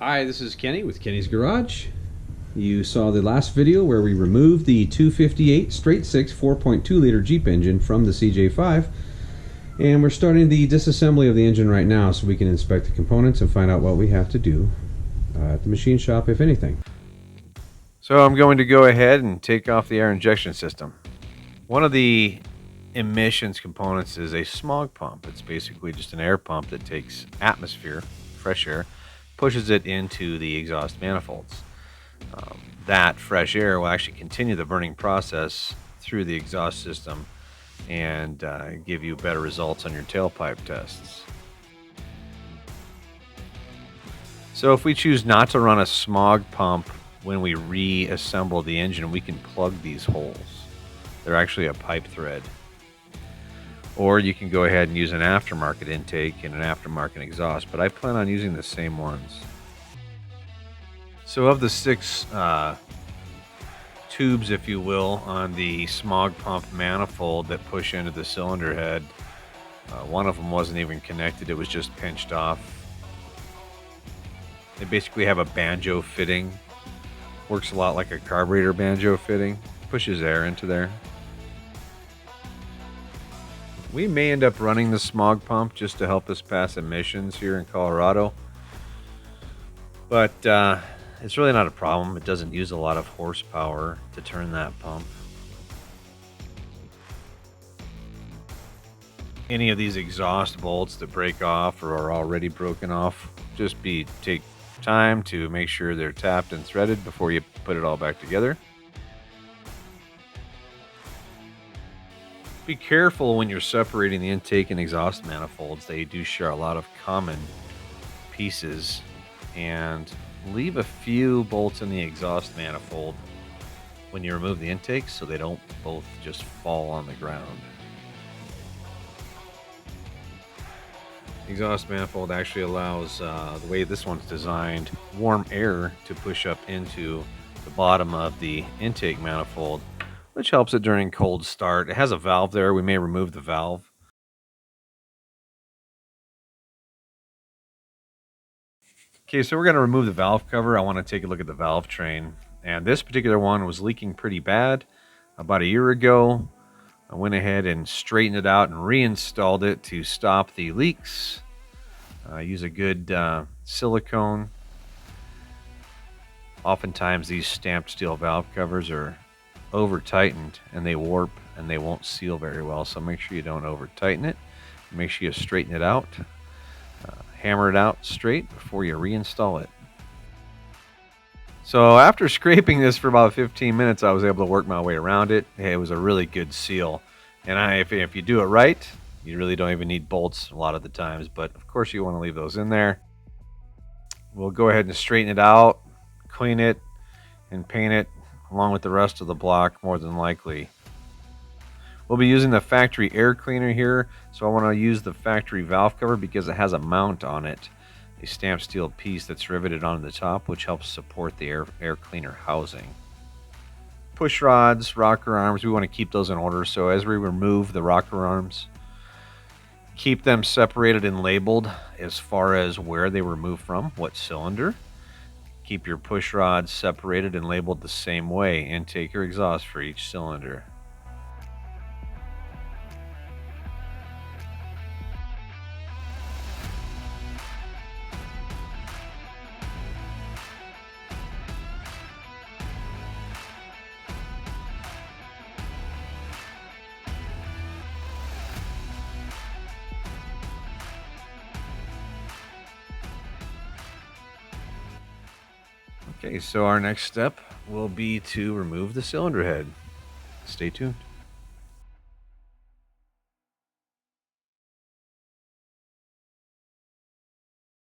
Hi, this is Kenny with Kenny's Garage. You saw the last video where we removed the 258 straight 6 4.2 liter Jeep engine from the CJ5, and we're starting the disassembly of the engine right now so we can inspect the components and find out what we have to do at the machine shop, if anything. So I'm going to go ahead and take off the air injection system. One of the emissions components is a smog pump. It's basically just an air pump that takes atmosphere, fresh air, pushes it into the exhaust manifolds. That fresh air will actually continue the burning process through the exhaust system and give you better results on your tailpipe tests. So if we choose not to run a smog pump when we reassemble the engine, we can plug these holes. They're actually a pipe thread. Or you can go ahead and use an aftermarket intake and an aftermarket exhaust, but I plan on using the same ones. So of the 6 tubes, if you will, on the smog pump manifold that push into the cylinder head, one of them wasn't even connected, it was just pinched off. They basically have a banjo fitting. Works a lot like a carburetor banjo fitting. Pushes air into there. We may end up running the smog pump just to help us pass emissions here in Colorado. But it's really not a problem. It doesn't use a lot of horsepower to turn that pump. Any of these exhaust bolts that break off or are already broken off, just take time to make sure they're tapped and threaded before you put it all back together. Be careful when you're separating the intake and exhaust manifolds. They do share a lot of common pieces, and leave a few bolts in the exhaust manifold when you remove the intake so they don't both just fall on the ground. The exhaust manifold actually allows, the way this one's designed, warm air to push up into the bottom of the intake manifold, which helps it during cold start. It has a valve there. We may remove the valve. Okay, so we're going to remove the valve cover. I want to take a look at the valve train. And this particular one was leaking pretty bad about a year ago. I went ahead and straightened it out and reinstalled it to stop the leaks. Use a good silicone. Oftentimes these stamped steel valve covers are over tightened and they warp and they won't seal very well, so make sure you don't over tighten it. Make sure you straighten it out, hammer it out straight before you reinstall it. So after scraping this for about 15 minutes, I was able to work my way around it. It was a really good seal, and if you do it right, you really don't even need bolts a lot of the times, but of course you want to leave those in there. We'll go ahead and straighten it out, clean it, and paint it along with the rest of the block, more than likely. We'll be using the factory air cleaner here, so I want to use the factory valve cover because it has a mount on it, a stamped steel piece that's riveted onto the top, which helps support the air cleaner housing. Push rods, rocker arms, we want to keep those in order, so as we remove the rocker arms, keep them separated and labeled as far as where they were moved from, what cylinder. Keep your push rods separated and labeled the same way, intake or exhaust for each cylinder. Okay, so our next step will be to remove the cylinder head. Stay tuned.